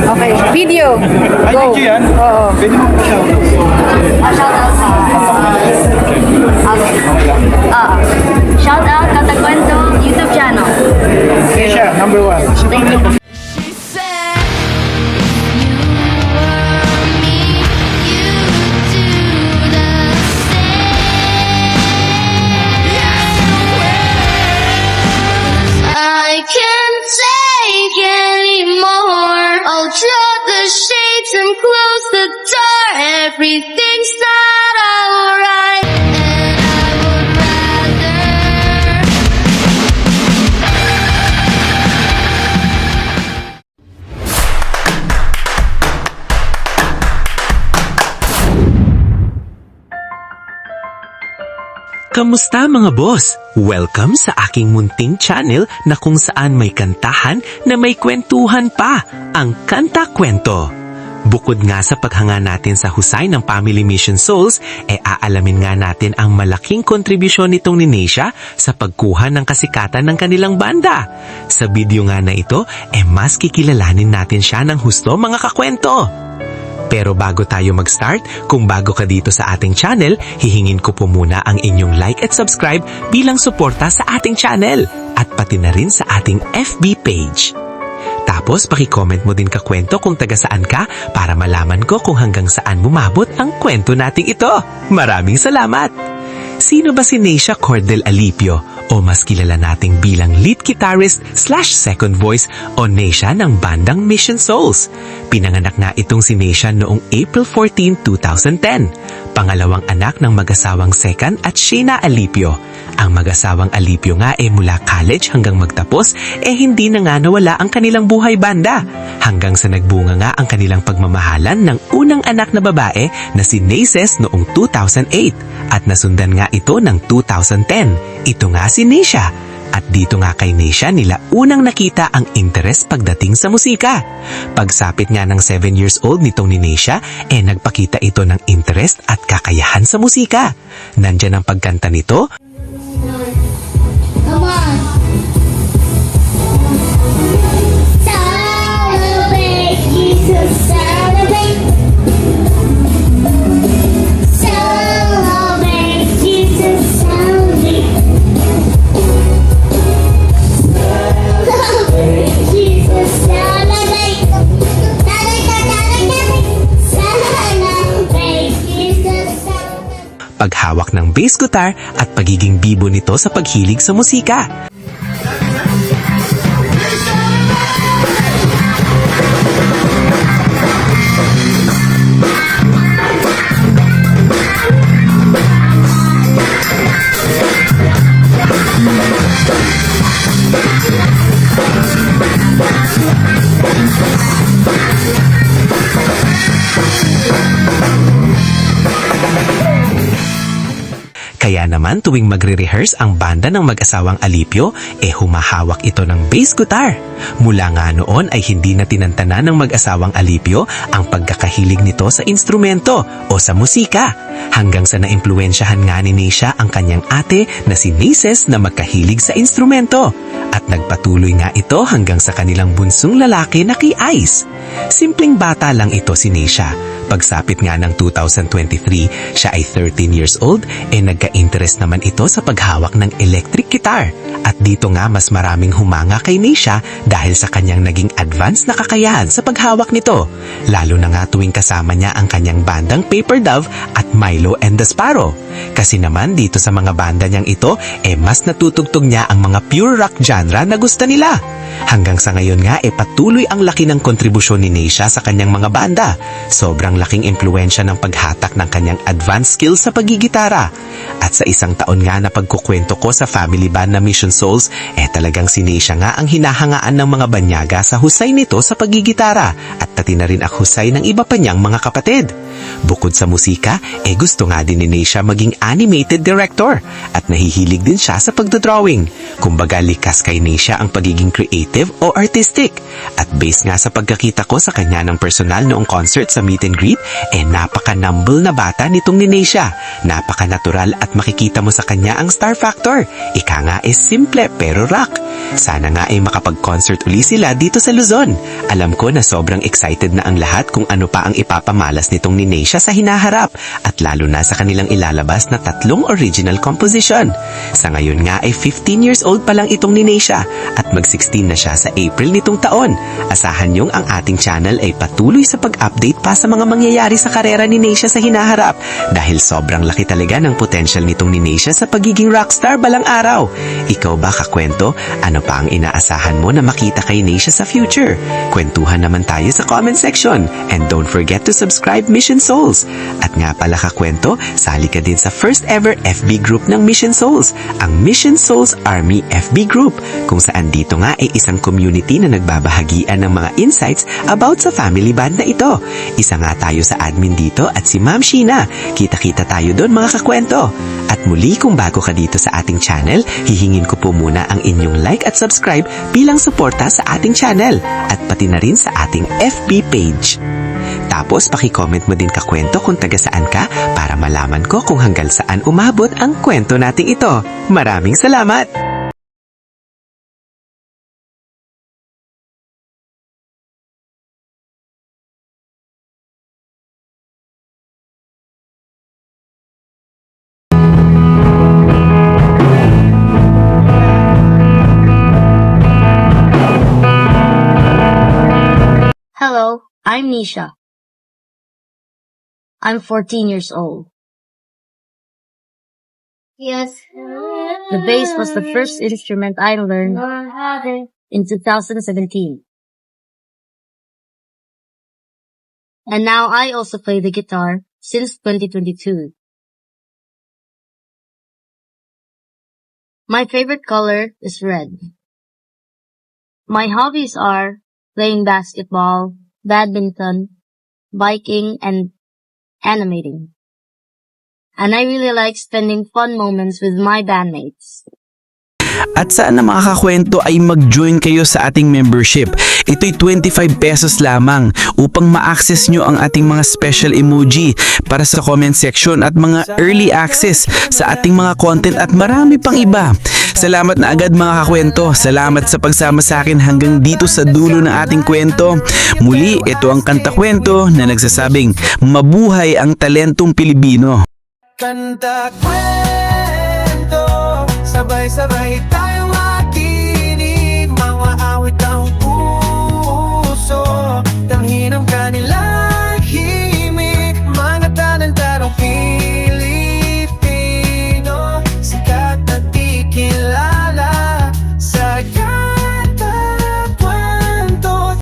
Okay, video. Ay, Go. video yan? Oo. Pwede mo po siya. Shoutout sa... Shoutout Katakwento YouTube channel. Asia, number 1. Thank you. She said, "You were me, you do the same." I can't take anymore. I'll drop the shades and close the door. Everything's not alright, and I would rather. Kamusta mga boss? Welcome sa aking munting channel na kung saan may kantahan na may kwentuhan pa, ang Kanta Kwento. Bukod nga sa paghanga natin sa husay ng Family Mission Souls, aalamin nga natin ang malaking kontribusyon nitong ni Neisha sa pagkuha ng kasikatan ng kanilang banda. Sa video nga na ito, mas kikilalanin natin siya ng husto mga kakwento. Pero bago tayo mag-start, kung bago ka dito sa ating channel, hihingin ko po muna ang inyong like at subscribe bilang suporta sa ating channel at pati na rin sa ating FB page. Tapos paki-comment mo din kakwento kung taga saan ka para malaman ko kung hanggang saan bumabot ang kwento nating ito. Maraming salamat! Sino ba si Neisha Cordel Alipio o mas kilala nating bilang lead guitarist / second voice o Neisha ng bandang Mission Souls? Pinanganak nga itong si Neisha noong April 14, 2010. Pangalawang anak ng mag-asawang Second at Shayna Alipio. Ang mag-asawang Alipio nga mula college hanggang magtapos hindi na nga nawala ang kanilang buhay banda. Hanggang sa nagbunga nga ang kanilang pagmamahalan ng unang anak na babae na si Naces noong 2008 at nasundan nga ito ng 2010. Ito nga si Neisha. At dito nga kay Neisha nila unang nakita ang interes pagdating sa musika. Pagsapit nga ng 7 years old nitong ni Neisha, nagpakita ito ng interest at kakayahan sa musika. Nandyan ang pagkanta nito. Come on. Celebrate, Jesus, celebrate. Celebrate, Jesus, celebrate. Celebrate, Jesus, celebrate. Celebrate, Jesus, celebrate. Paghawak ng bass guitar at pagiging bibo nito sa paghilig sa musika. Kaya naman tuwing magre-rehearse ang banda ng mag-asawang Alipio, humahawak ito ng bass guitar. Mula nga noon ay hindi na tinantanan ng mag-asawang Alipio ang pagkakahilig nito sa instrumento o sa musika. Hanggang sa naimpluwensyahan nga ni Neisha ang kanyang ate na si Naces na magkahilig sa instrumento. At nagpatuloy nga ito hanggang sa kanilang bunsong lalaki na kay Ice. Simpleng bata lang ito si Neisha. Pagsapit nga ng 2023, siya ay 13 years old, nagka-interest naman ito sa paghawak ng electric guitar. At dito nga mas maraming humanga kay Neisha dahil sa kanyang naging advanced na kakayahan sa paghawak nito. Lalo na nga tuwing kasama niya ang kanyang bandang Paper Dove at Milo and the Sparrow. Kasi naman dito sa mga banda niyang ito, mas natutugtog niya ang mga pure rock genre na gusto nila. Hanggang sa ngayon nga, patuloy ang laki ng kontribusyon ni Neisha sa kanyang mga banda. Sobrang laking impluensya ng paghatak ng kanyang advanced skills sa pagigitara. At sa isang taon nga na pagkukwento ko sa family band na Mission Souls, talagang si Neisha nga ang hinahangaan ng mga banyaga sa husay nito sa pagigitara at pati na rin ang husay ng iba pa niyang mga kapatid. Bukod sa musika, gusto nga din ni Neisha maging animated director at nahihilig din siya sa pagdodrawing. Kumbaga likas kay Neisha ang pagiging creative o artistic. At based nga sa pagkakita ko sa kanya ng personal noong concert sa meet and greet, napaka-numble na bata nitong ni Neisha. Napaka-natural at makikita mo sa kanya ang star factor. Ika nga simple pero rock. Sana nga makapag-concert uli sila dito sa Luzon. Alam ko na sobrang excited na ang lahat kung ano pa ang ipapamalas nitong ni Neisha sa hinaharap at lalo na sa kanilang ilalabas na 3 original composition. Sa ngayon nga 15 years old pa lang itong ni Neisha at mag-16 na siya sa April nitong taon. Asahan niyong ang ating channel ay patuloy sa pag-update pa sa mga mangyayari sa karera ni Neisha sa hinaharap dahil sobrang laki talaga ng potential nitong ni Neisha sa pagiging rockstar balang araw. Ikaw ba kakwento? Ano pa ang inaasahan mo na makita kay Neisha sa future? Kwentuhan naman tayo sa comment section and don't forget to subscribe Mission Souls. At nga pala kakwento, sali ka din sa first ever FB group ng Mission Souls, ang Mission Souls Army FB group, kung saan dito nga ay isang community na nagbabahagian ng mga insights about sa family band na ito. Isa nga tayo sa admin dito at si Ma'am Sheena. Kita-kita tayo doon mga kakwento. At muli kung bago ka dito sa ating channel, hihingin ko po muna ang inyong like at subscribe bilang suporta sa ating channel at pati na rin sa ating FB page. Tapos paki-comment mo din kakwento kung taga saan ka para malaman ko kung hanggang saan umabot ang kwento nating ito. Maraming salamat! Hello, I'm Nisha. I'm 14 years old. Yes. The bass was the first instrument I learned in 2017. And now I also play the guitar since 2022. My favorite color is red. My hobbies are playing basketball, badminton, biking, and animating. And I really like spending fun moments with my bandmates. At saan na mga kakwento ay mag-join kayo sa ating membership. Ito'y 25 pesos lamang upang ma-access nyo ang ating mga special emoji para sa comment section at mga early access sa ating mga content at marami pang iba. Salamat na agad mga kakwento. Salamat sa pagsama sa akin hanggang dito sa dulo ng ating kwento. Muli, ito ang Kanta Kwento na nagsasabing mabuhay ang talentong Pilipino. Kanta kwento, sabay-sabay tayong